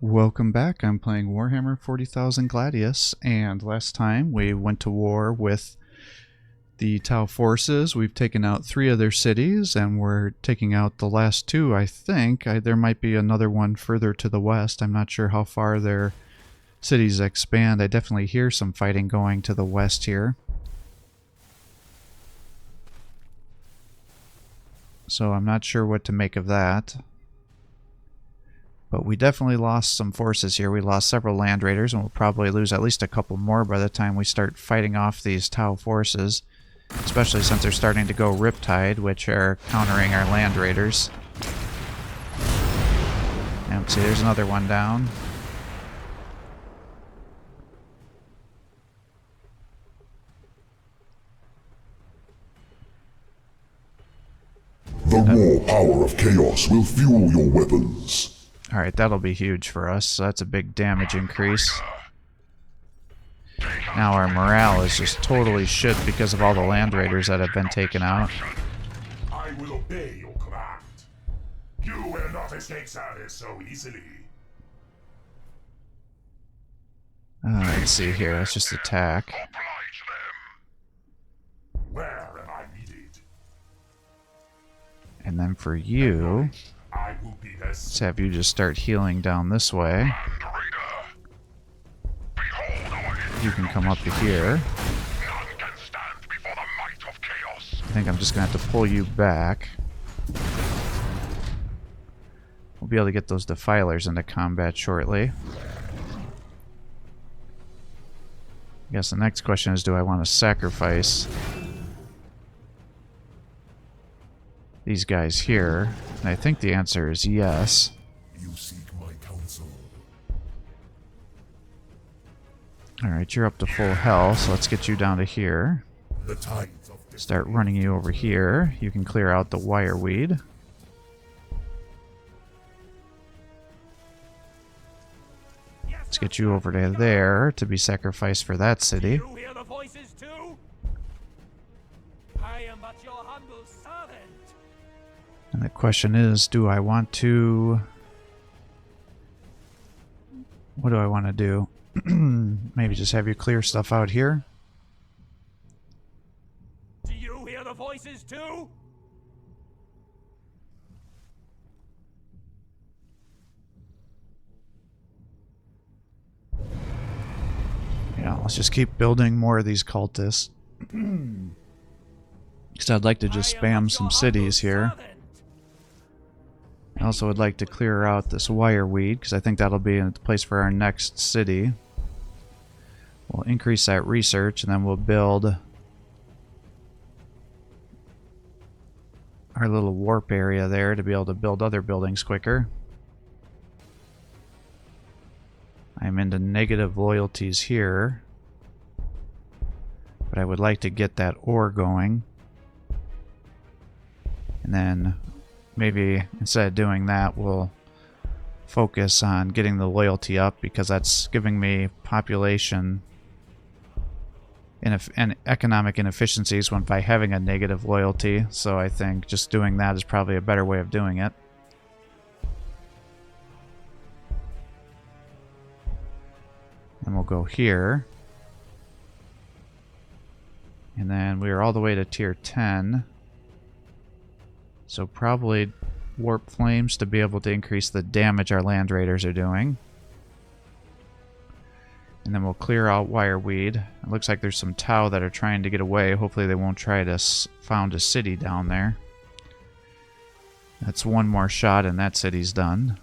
Welcome back. I'm playing Warhammer 40,000 Gladius, and last time we went to war with the Tau forces. We've taken out 3 of their cities, and we're taking out the last 2, I think. There might be another one further to the west. I'm not sure how far their cities expand. I definitely hear some fighting going to the west here. So I'm not sure what to make of that. But we definitely lost some forces here. We lost several land raiders, and we'll probably lose at least a couple more by the time we start fighting off these Tau forces. Especially since they're starting to go Riptide, which are countering our land raiders. And see, there's another one down. The raw power of chaos will fuel your weapons. Alright, that'll be huge for us, so that's a big damage increase. Now our morale is just totally shit because of all the land raiders that have been taken out. I will obey your command. You will not escape service so easily. Let's see here, let's just attack. Where am I needed? And then for you, I will be let's have you just start healing down this way. You can come up to here. I think I'm just going to have to pull you back. We'll be able to get those defilers into combat shortly. I guess the next question is, do I want to sacrifice these guys here? And I think the answer is yes. You seek my counsel. Alright, you're up to full health, so let's get you down to here. The tides of Start running you over here. You can clear out the wireweed. Let's get you over to there to be sacrificed for that city. You hear the voices too? I am but your humble servant. And the question is, do I want to... What do I want to do? Maybe just have you clear stuff out here? Do you hear the voices too? Yeah, let's just keep building more of these cultists. Because I'd like to just spam some cities here. I also would like to clear out this wireweed, because I think that'll be in the place for our next city. We'll increase that research, and then we'll build our little warp area there to be able to build other buildings quicker. I'm into negative loyalties here, but I would like to get that ore going. And then maybe instead of doing that, we'll focus on getting the loyalty up, because that's giving me population and economic inefficiencies when by having a negative loyalty. So I think just doing that is probably a better way of doing it. And we'll go here. And then we are all the way to tier 10. So probably warp flames to be able to increase the damage our land raiders are doing. And then we'll clear out wireweed. It looks like there's some Tau that are trying to get away. Hopefully they won't try to found a city down there. That's one more shot and that city's done.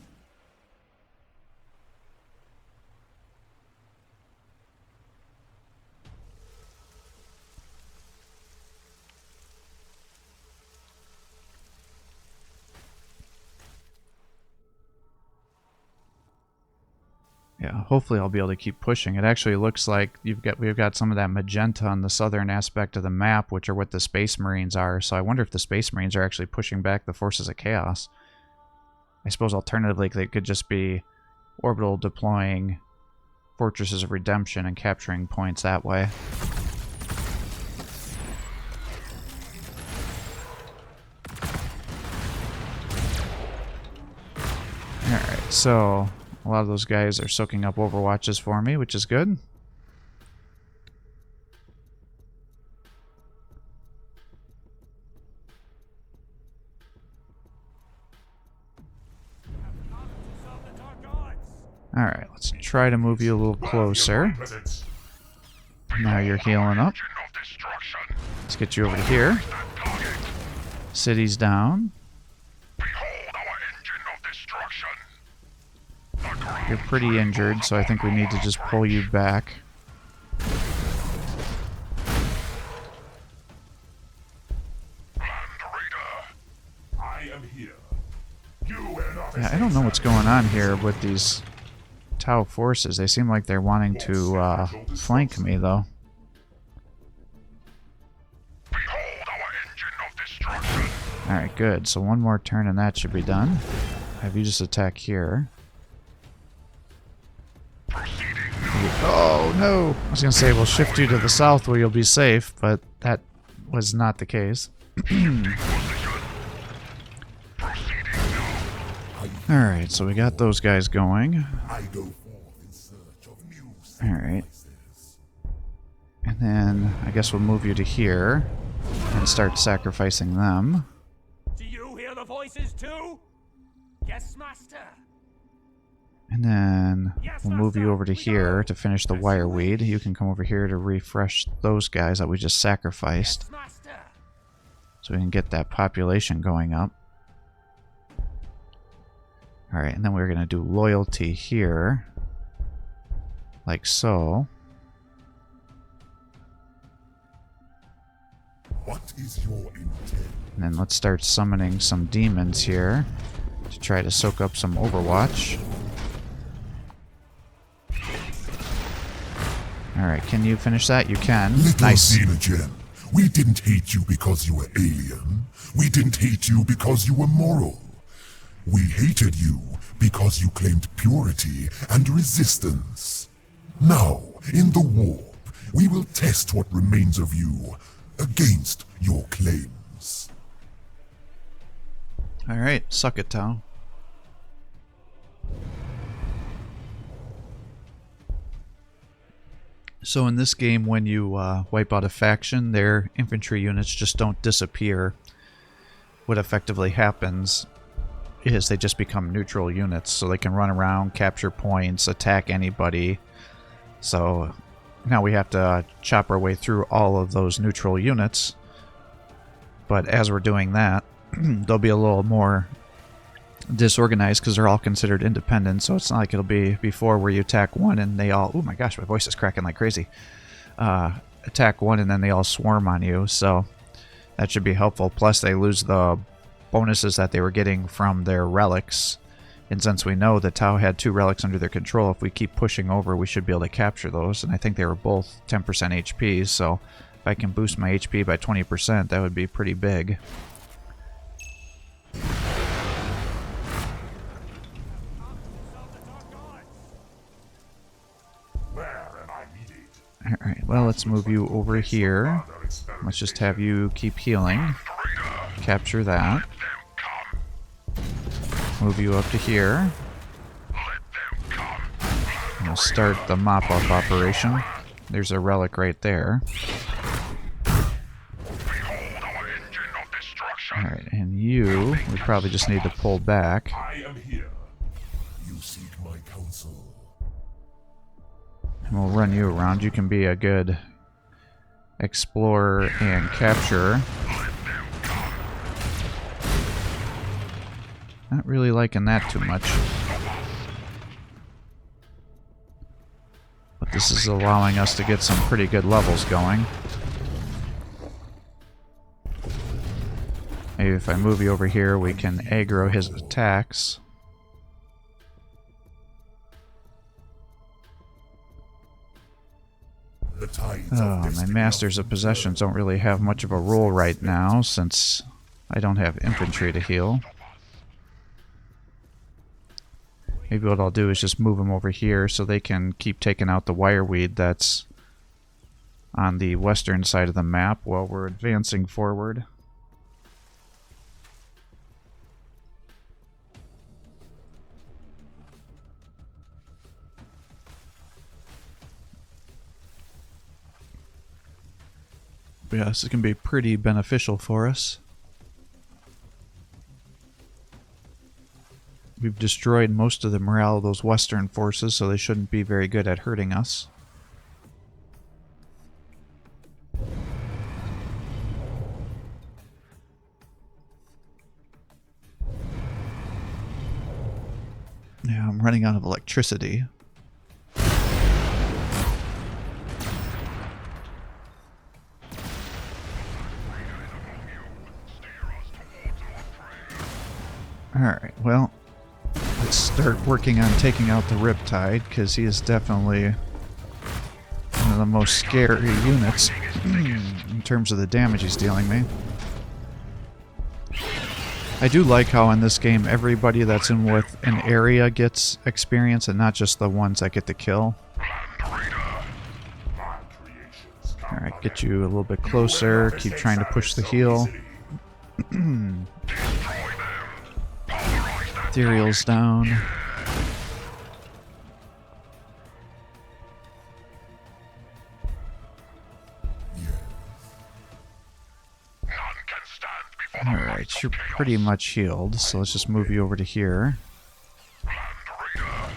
Yeah, hopefully I'll be able to keep pushing. It actually looks like we've got some of that magenta on the southern aspect of the map, which are what the Space Marines are. So I wonder if the Space Marines are actually pushing back the forces of chaos. I suppose alternatively they could just be orbital deploying Fortresses of Redemption and capturing points that way. Alright, so A lot of those guys are soaking up overwatches for me, which is good. Alright, let's try to move you a little closer. Now you're healing up. Let's get you over to here. City's down. You're pretty injured, so I think we need to just pull you back. Yeah, I don't know what's going on here with these Tau forces. They seem like they're wanting to flank me, though. Alright, good. So one more turn and that should be done. Have you just attack here. Oh, no! I was going to say, we'll shift you to the south where you'll be safe, but that was not the case. Alright, so we got those guys going. Alright. And then I guess we'll move you to here and start sacrificing them. Do you hear the voices too? Yes, master. And then we'll move you over to here to finish the wire weed. You can come over here to refresh those guys that we just sacrificed. Yes, master. So we can get that population going up. Alright, and then we're going to do loyalty here. Like so. What is your intent? And then let's start summoning some demons here to try to soak up some Overwatch. Alright, can you finish that? You can. Little Nice. Xenogen, we didn't hate you because you were alien. We didn't hate you because you were moral. We hated you because you claimed purity and resistance. Now, in the warp, we will test what remains of you against your claims. Alright, suck it, Tau. So in this game, when you wipe out a faction, their infantry units just don't disappear. What effectively happens is they just become neutral units, so they can run around, capture points, attack anybody. So now we have to chop our way through all of those neutral units. But as we're doing that, they'll be a little more disorganized because they're all considered independent, so it's not like it'll be before where you attack one and they all, oh my gosh, my voice is cracking like crazy, attack one and then they all swarm on you, so that should be helpful. Plus they lose the bonuses that they were getting from their relics, and since we know that Tau had 2 relics under their control, if we keep pushing over we should be able to capture those, and I think they were both 10% HP, so if I can boost my HP by 20%, that would be pretty big. Alright, well, let's move you over here. Let's just have you keep healing. Capture that. Move you up to here. We'll start the mop-up operation. There's a relic right there. Alright, and you, we probably just need to pull back. I am here. You seek my counsel. And we'll run you around. You can be a good explorer and capturer. Not really liking that too much. But this is allowing us to get some pretty good levels going. Maybe if I move you over here, we can aggro his attacks. Oh, my Masters of Possessions don't really have much of a role right now, since I don't have infantry to heal. Maybe what I'll do is just move them over here so they can keep taking out the wireweed that's on the western side of the map while we're advancing forward. But yeah, this is going to be pretty beneficial for us. We've destroyed most of the morale of those Western forces, so they shouldn't be very good at hurting us. Yeah, I'm running out of electricity. Alright, well, let's start working on taking out the Riptide, because he is definitely one of the most scary units in terms of the damage he's dealing me. I do like how in this game everybody that's in with an area gets experience and not just the ones that get to kill. Alright, get you a little bit closer, keep trying to push the heal. Ethereal's down. Alright, you're pretty much healed, so let's just move you over to here.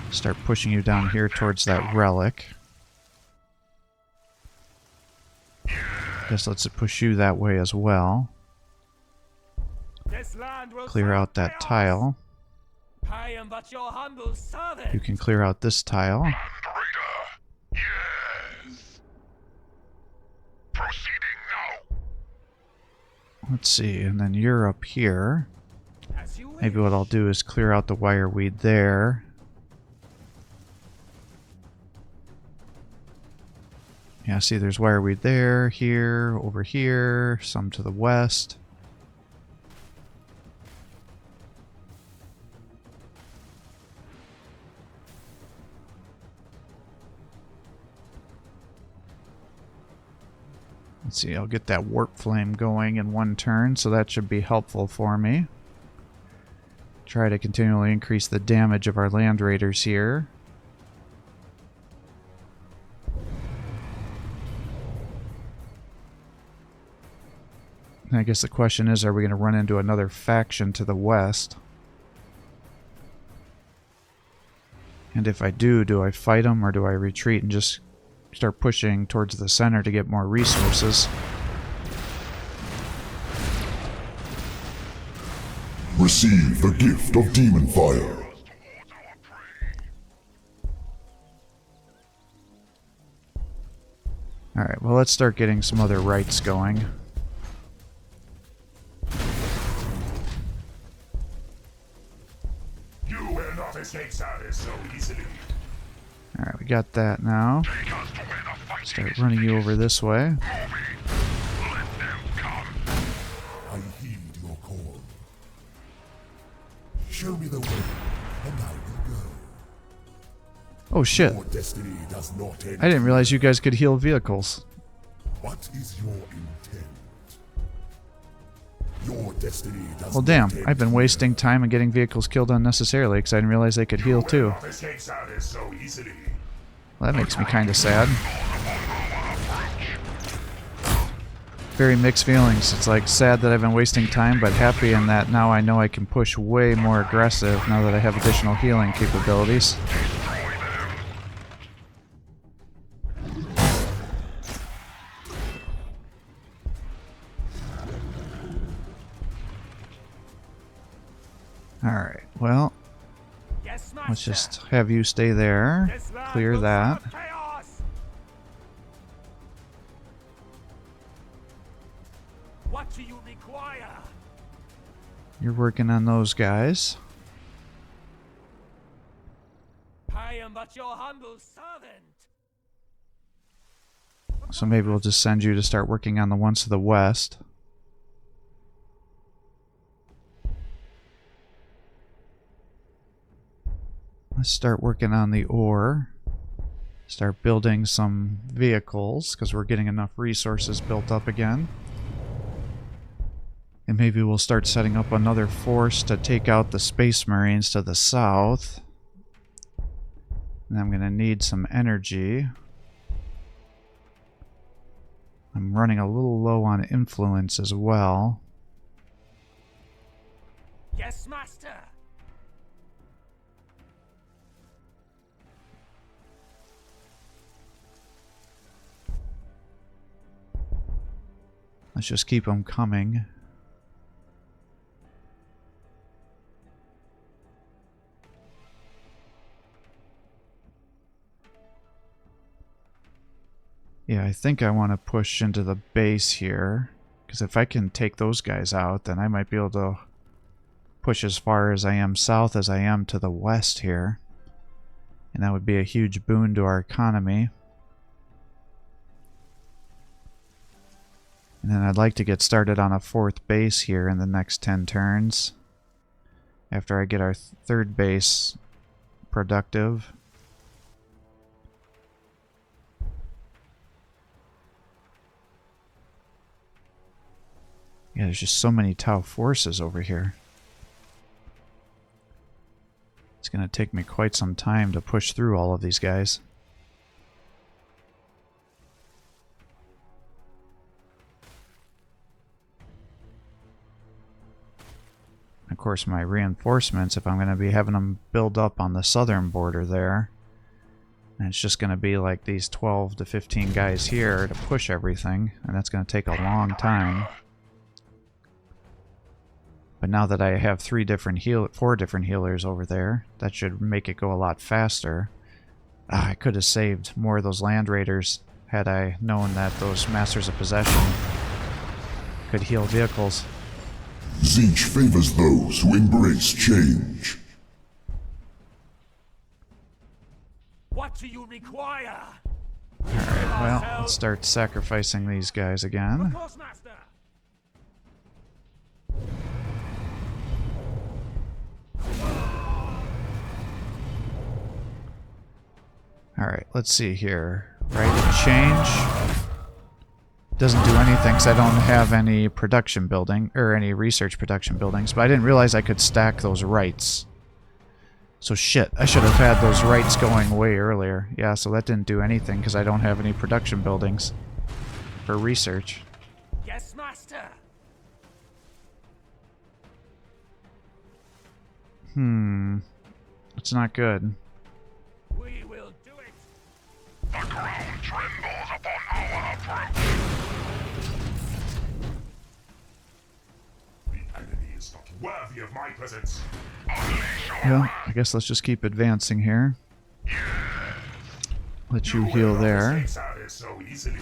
Start pushing you down here towards that relic. Guess let's push you that way as well. Clear out that tile. I am but your humble servant. You can clear out this tile. Yes. Proceeding now. Let's see, and then you're up here. Maybe what I'll do is clear out the wireweed there. Yeah, see there's wireweed there, here, over here, some to the west. Let's see, I'll get that warp flame going in one turn, so that should be helpful for me. Try to continually increase the damage of our land raiders here. And I guess the question is, are we going to run into another faction to the west? And if I do I fight them or do I retreat and just start pushing towards the center to get more resources? Receive the gift of demon fire. Alright, well let's start getting some other rites going. You will not escape Saris so easily. Alright, we got that now. Start running you over this way. I heed your call. Show me the way, and I will go. Oh shit. Your destiny does not end. I didn't realize you guys could heal vehicles. What is your intent? Your destiny does Well damn, not end I've been here. wasting time and getting vehicles killed unnecessarily because I didn't realize they could heal too. Not escape Saris so easily. Well, that makes me kind of sad. Very mixed feelings. It's like sad that I've been wasting time, but happy in that now I know I can push way more aggressive now that I have additional healing capabilities. Alright, well, Yes, let's master. just have you stay there. This land Clear will that. serve chaos. What do you require? You're working on those guys. I am but your humble servant. So maybe we'll just send you to start working on the ones to the west. Let's start working on the ore. Start building some vehicles, because we're getting enough resources built up again. And maybe we'll start setting up another force to take out the Space Marines to the south. And I'm going to need some energy. I I'm running a little low on influence as well. Yes, master. Let's just keep them coming. Yeah, I think I want to push into the base here, because if I can take those guys out, then I might be able to push as far as I am south as I am to the west here. And that would be a huge boon to our economy. And then I'd like to get started on a 4th base here in the next 10 turns, after I get our 3rd base productive. Yeah, there's just so many Tau forces over here. It's going to take me quite some time to push through all of these guys. Of course, my reinforcements, if I'm going to be having them build up on the southern border there, and it's just going to be like these 12 to 15 guys here to push everything, and that's going to take a long time. But now that I have 4 different healers over there, that should make it go a lot faster. I could have saved more of those land raiders had I known that those Masters of Possession could heal vehicles. Tzeentch favors those who embrace change. What do you require? Alright, well, let's start sacrificing these guys again. Of course, master. Alright, let's see here. Right of change. Doesn't do anything because I don't have any production building, or any research production buildings, but I didn't realize I could stack those rights. So shit, I should have had those rights going way earlier. Yeah, so that didn't do anything because I don't have any production buildings for research. Yes, master. It's not good. We will do it. The ground trembles upon our approach. The enemy is not worthy of my presence. Well, I guess let's just keep advancing here. Let you heal there. Mistakes out here so easily.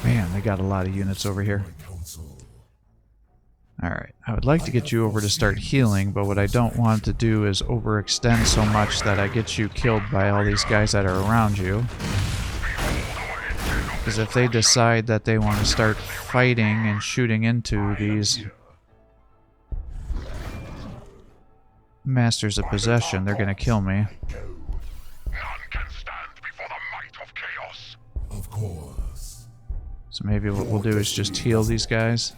Man, they got a lot of units over here. Alright, I would like to get you over to start healing, but what I don't want to do is overextend so much that I get you killed by all these guys that are around you. Because if they decide that they want to start fighting and shooting into these Masters of Possession, they're going to kill me. None can stand before the might of chaos. Of course. So maybe what we'll do is just heal these guys.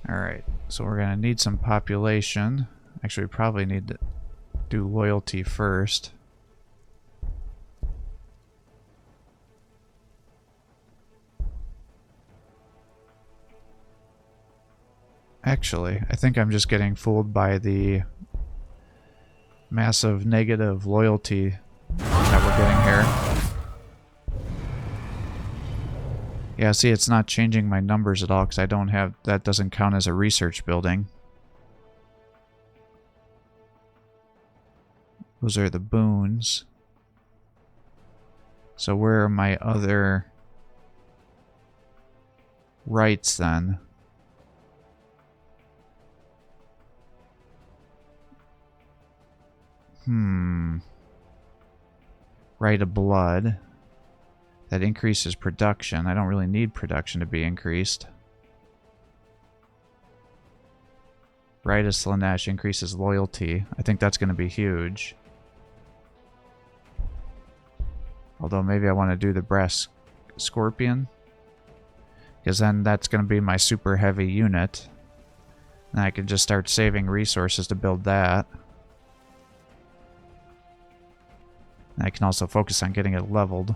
Alright, so we're going to need some population. Actually, we probably need to do loyalty first. Actually, I think I'm just getting fooled by the massive negative loyalty that we're getting here. Yeah, see, it's not changing my numbers at all because I don't have, that doesn't count as a research building. Those are the boons. So where are my other rights then? Right of blood. That increases production. I don't really need production to be increased. Right of Slanesh increases loyalty. I think that's going to be huge. Although maybe I want to do the Brass Scorpion, because then that's going to be my super heavy unit. And I can just start saving resources to build that. And I can also focus on getting it leveled.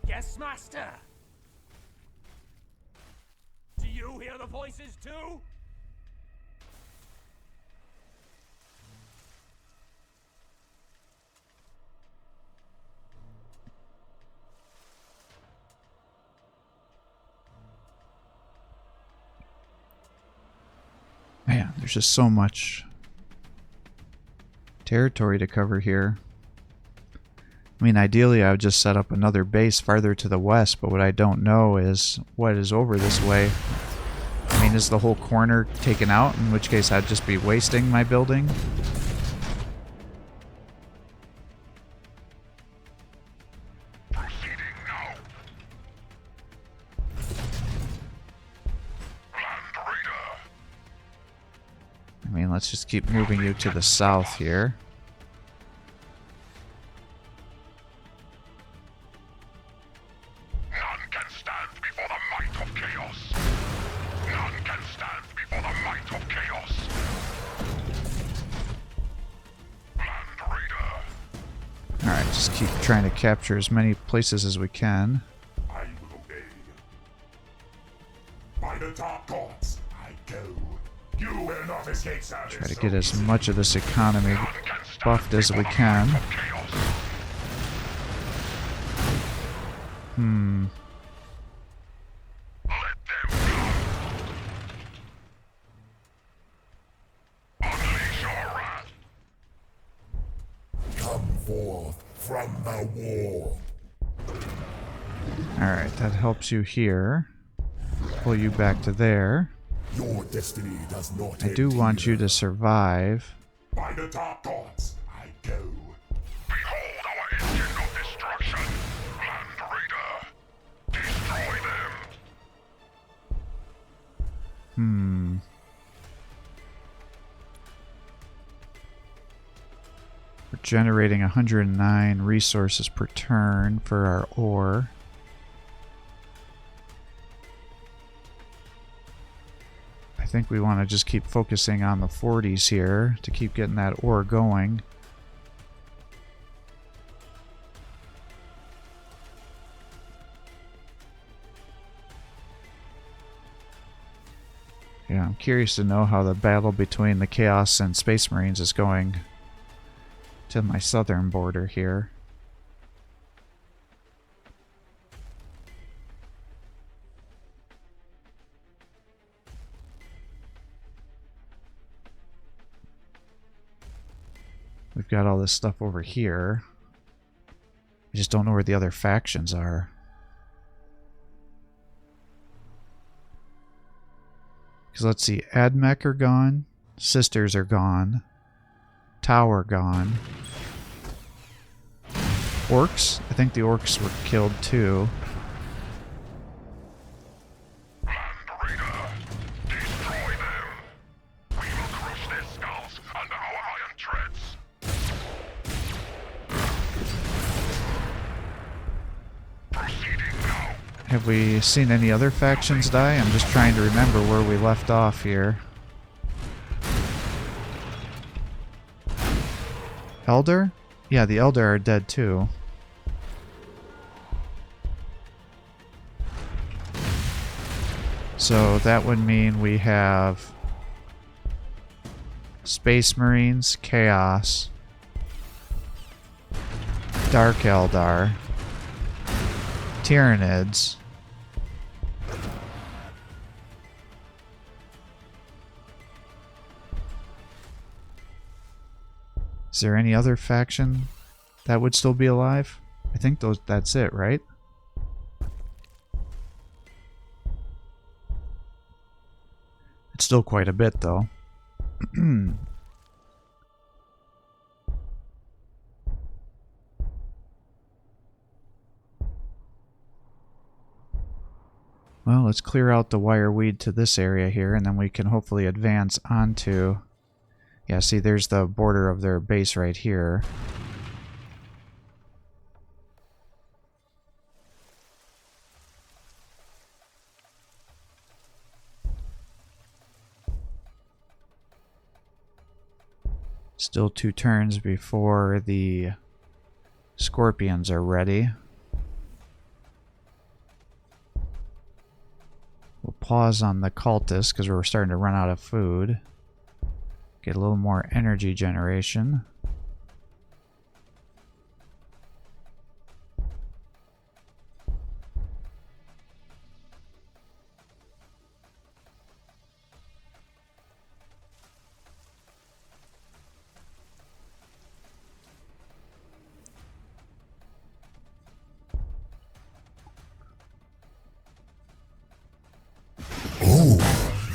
Yes, master. Do you hear the voices too? Man, there's just so much territory to cover here. I mean, ideally I would just set up another base farther to the west, but what I don't know is what is over this way. I mean, is the whole corner taken out, in which case I'd just be wasting my building? Proceeding now. Land Raider. I mean, let's just keep moving you to the south here. None can stand before the might of chaos. None can stand before the might of chaos. Land Raider. Alright, just keep trying to capture as many places as we can. I will obey. By the dark gods, I go. You will not escape service. Try to get as much of this economy buffed as we can. Let them come. Unleash your wrath. Come forth from the war. Alright, that helps you here. Pull you back to there. Your destiny does not I do want you to survive. By the dark gods, I go. Behold our engine of destruction. Land Raider. Destroy them. We're generating 109 resources per turn for our ore. I think we want to just keep focusing on the 40s here to keep getting that ore going. Yeah, I'm curious to know how the battle between the Chaos and Space Marines is going to my southern border here. We've got all this stuff over here. I just don't know where the other factions are. Because let's see, Admech are gone, Sisters are gone, Tower gone. Orcs? I think the orcs were killed too. Land Raider. Destroy them. We will crush their skulls under our iron treads. Proceeding now. Have we seen any other factions die? I'm just trying to remember where we left off here. Eldar? Yeah, the Eldar are dead too. So that would mean we have Space Marines, Chaos, Dark Eldar, Tyranids, is there any other faction that would still be alive? I think that's it, right? It's still quite a bit, though. Well, let's clear out the wire weed to this area here, and then we can hopefully advance onto... Yeah, see, there's the border of their base right here. Still 2 turns before the scorpions are ready. We'll pause on the cultists because we're starting to run out of food. Get a little more energy generation.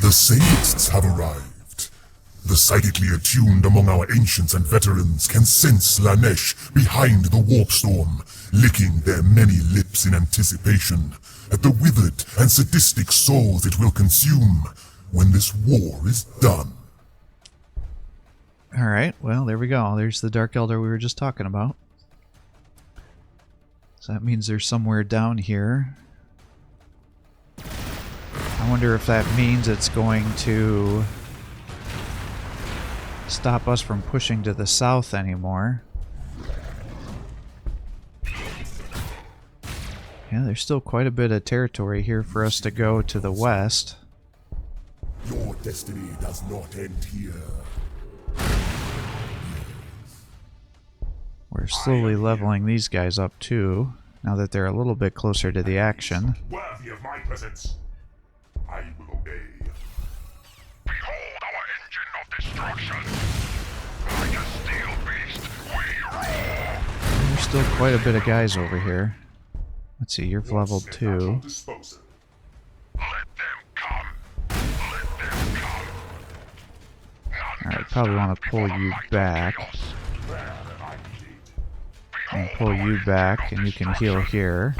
The Sadists have arrived. The psychically attuned among our ancients and veterans can sense Lanesh behind the warp storm, licking their many lips in anticipation at the withered and sadistic souls it will consume when this war is done. Alright, well, there we go. There's the Dark Eldar we were just talking about. So that means they're somewhere down here. I wonder if that means it's going to stop us from pushing to the south anymore. Yeah, there's still quite a bit of territory here for us to go to the west. Your destiny does not end here. We're slowly leveling these guys up too, now that they're a little bit closer to the action. Worthy of my presence. I will obey. Behold our engine of destruction. Like a steel beast, we roar. There's still quite a bit of guys over here. Let's see, you're leveled 2. Let them come. Let them come. Alright, probably want to pull you back. And pull you back, and you can heal here.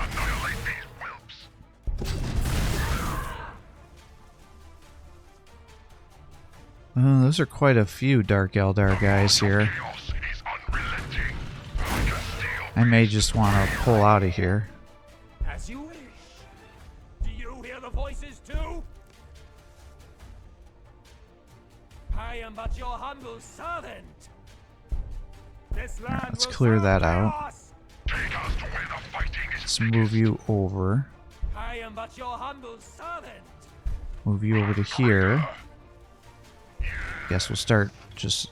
Those are quite a few Dark Eldar guys here. I may just want to pull out of here. As you wish. Do you hear the voices too? I am but your humble servant. This land Let's will clear serve that out. chaos. Take us to where the fighting is. Let's move you over. I am but your humble servant. Move you over to here. Guess we'll start just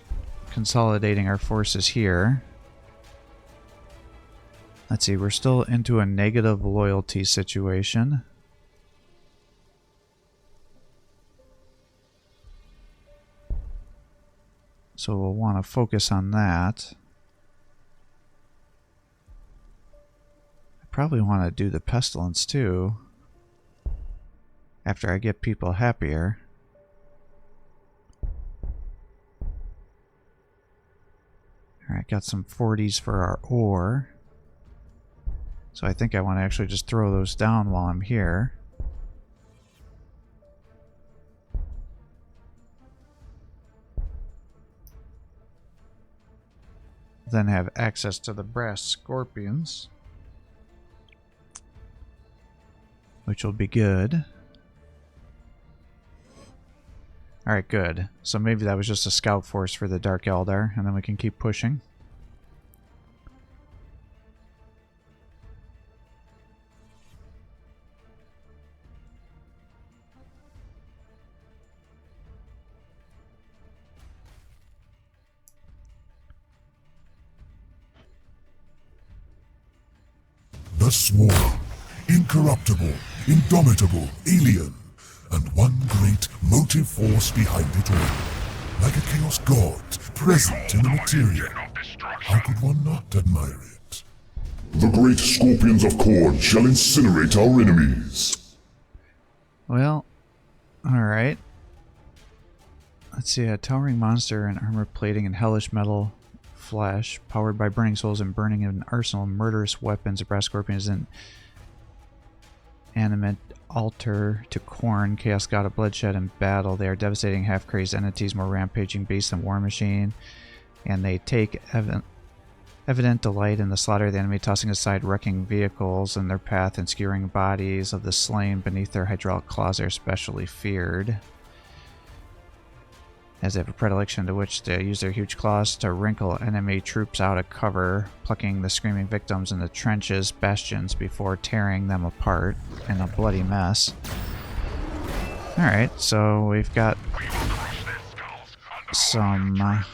consolidating our forces here. Let's see, we're still into a negative loyalty situation. So we'll want to focus on that. I probably want to do the pestilence too, after I get people happier. Alright, got some 40s for our ore. So I think I want to actually just throw those down while I'm here. Then have access to the brass scorpions, which will be good. Alright, good. So maybe that was just a scout force for the Dark Eldar, and then we can keep pushing. The Swarm, incorruptible, indomitable, alien, and one great motive force behind it all. Like a chaos god, present in the material. How could one not admire it? The great scorpions of Khorne shall incinerate our enemies. Well, alright. Let's see, a towering monster in armor plating and hellish metal flesh, powered by burning souls and burning an arsenal of murderous weapons. A brass scorpion is an animate altar to Khorne, chaos god of bloodshed and battle. They are devastating, half-crazed entities, more rampaging beasts than War Machine, and they take evident delight in the slaughter of the enemy, tossing aside wrecking vehicles in their path and skewering bodies of the slain beneath their hydraulic claws. They are especially feared. as they have a predilection to which they use their huge claws to wrinkle enemy troops out of cover, plucking the screaming victims in the trenches, bastions, before tearing them apart in a bloody mess. Alright, so we've got some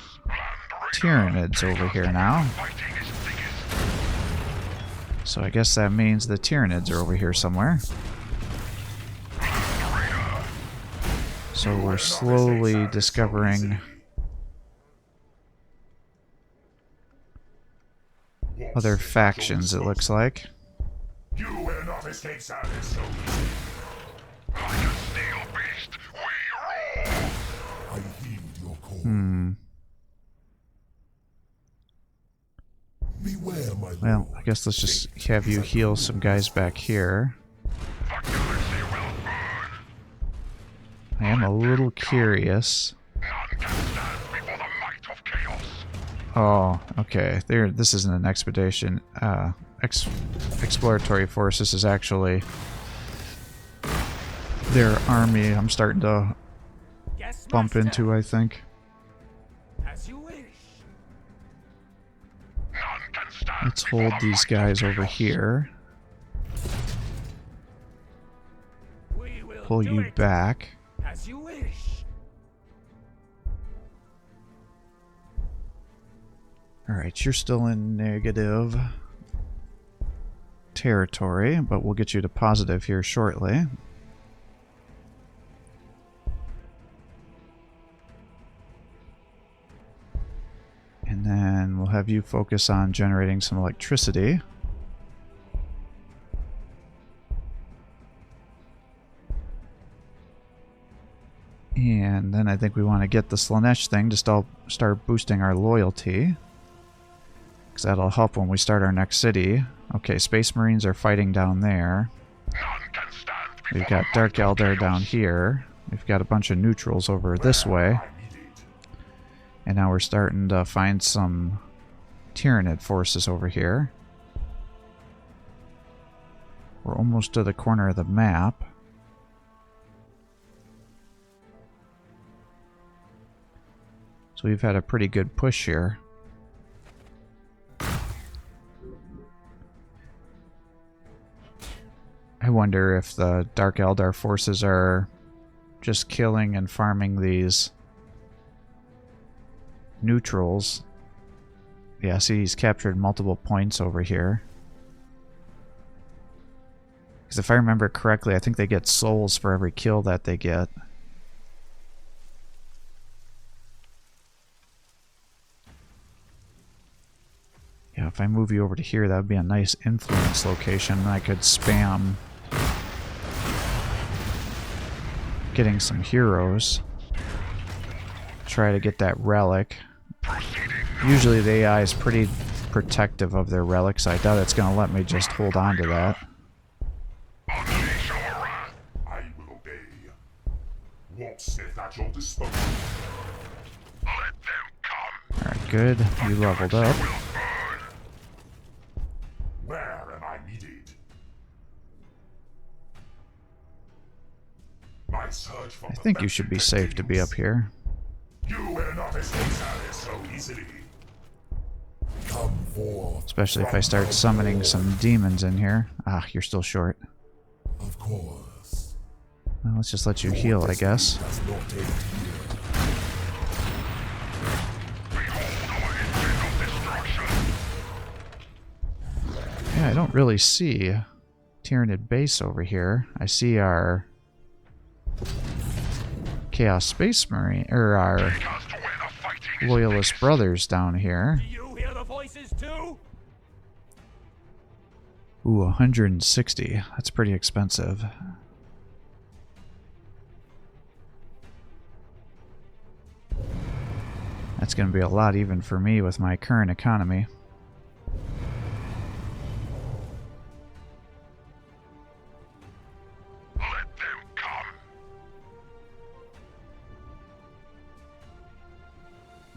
Tyranids over here now. So I guess that means the Tyranids are over here somewhere. So we're slowly discovering other factions, it looks like. You will not escape service so easily. Like a steel beast, we roar! I heed your call. Beware, my lord. Well, I guess let's just have you heal some guys back here. The galaxy will burn. I am a little curious. None can stand before the might of chaos. Oh, okay. There. This isn't an expedition. Exploratory force. This is actually their army. I'm starting to Yes, bump master. into, I think. As you wish. None can stand Let's before hold the these might of guys over chaos. here. We will Pull do you it. back. As you wish. Alright, you're still in negative territory, but we'll get you to positive here shortly. And then we'll have you focus on generating some electricity. And then I think we want to get the Slanesh thing to start boosting our loyalty. Because that'll help when we start our next city. Okay, Space Marines are fighting down there. None can stand before We've got Dark Eldar down here. We've got a bunch of neutrals over this way. And now we're starting to find some Tyranid forces over here. We're almost to the corner of the map. So we've had a pretty good push here. I wonder if the Dark Eldar forces are just killing and farming these neutrals. Yeah, see, he's captured multiple points over here. Because if I remember correctly, I think they get souls for every kill that they get. Yeah, if I move you over to here, that would be a nice influence location. I could spam getting some heroes. Try to get that relic. Usually the AI is pretty protective of their relics. I doubt it's going to let me just hold on to that. Unleash your wrath. I will obey. What saith at your disposal? Let them come. Alright, good. You leveled up. Where am I needed? My search for I think you should be safe to be up here. You will not escape service so easily. Come forth. Especially if I start summoning some demons in here. Ah, you're still short. Of course. Well, let's just let you heal, I guess. Does not end here. Behold our engine of destruction. Yeah, I don't really see Tyranid base over here. I see our Chaos Space Marine, or our Take us to where the fighting is Loyalist thickest. brothers down here. Do you hear the voices too? Ooh, 160. That's pretty expensive. That's going to be a lot even for me with my current economy. Let them come.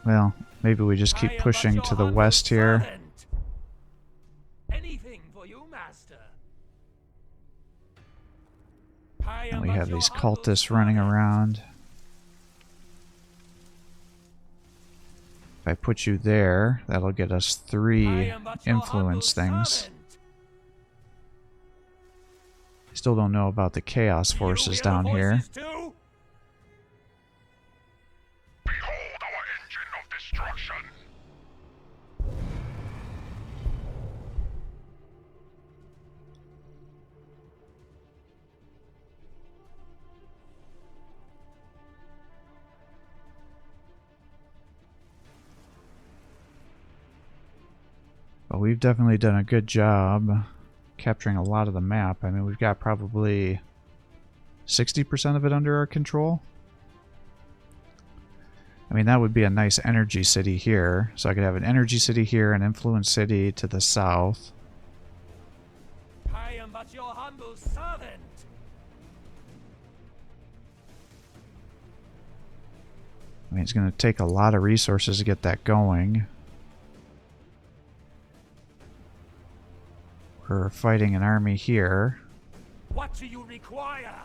Well, maybe we just I keep am pushing but to your the humble west here. servant. Anything for you, master. I And am we but have your these humble cultists running servant. around. If I put you there, that'll get us 3 influence things. Still don't know about the chaos forces down here. Too? Behold our engine of destruction. But we've definitely done a good job capturing a lot of the map. I mean, we've got probably 60% of it under our control. I mean, that would be a nice energy city here. So I could have an energy city here, an influence city to the south. I am but your humble servant. I mean, it's going to take a lot of resources to get that going. We're fighting an army here. What do you require?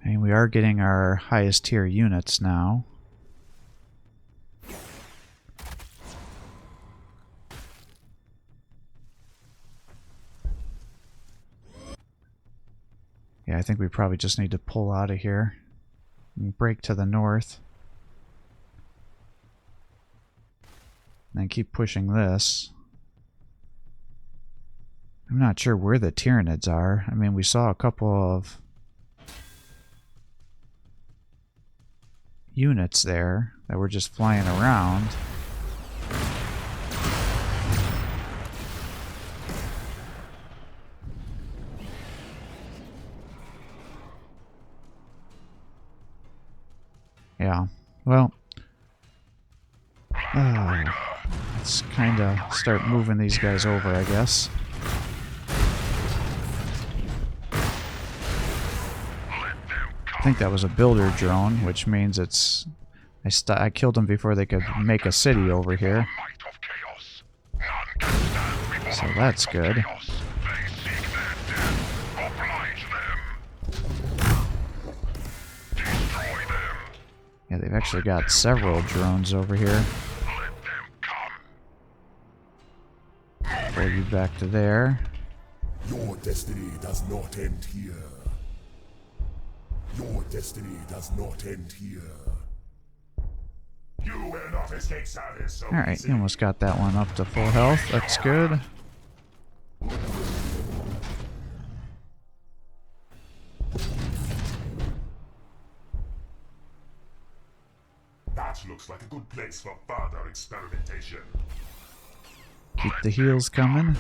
And we are getting our highest tier units now. Yeah, I think we probably just need to pull out of here and break to the north. And then keep pushing this. I'm not sure where the Tyranids are. I mean, we saw a couple of units there that were just flying around. Yeah, well, let's kind of start moving these guys over, I guess. I think that was a builder drone, which means it's... I killed them before they could make a city over here. So that's good. Yeah, they've actually got several drones over here. Pull you back to there. Your destiny does not end here. Your destiny does not end here. You will not escape service so Alright, easily. you almost got that one up to full health. That's good. That looks like a good place for further experimentation. Keep the heals coming.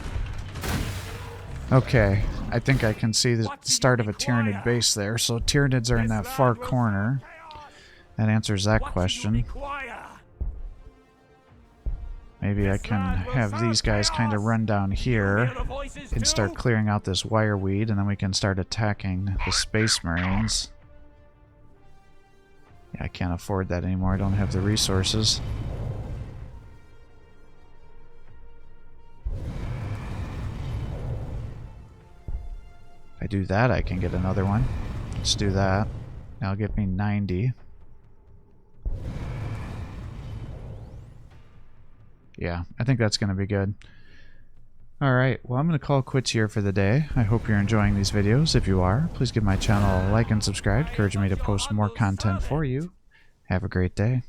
Okay, I think I can see the start of a Tyranid base there. So Tyranids are in that far corner. That answers that question. Maybe I can have these guys kind of run down here and start clearing out this wireweed, and then we can start attacking the Space Marines. Yeah, I can't afford that anymore. I don't have the resources. If I do that, I can get another one. Let's do that. That'll get me 90. Yeah, I think that's going to be good. Alright, well, I'm going to call quits here for the day. I hope you're enjoying these videos. If you are, please give my channel a like and subscribe, encouraging me to post more content for you. Have a great day.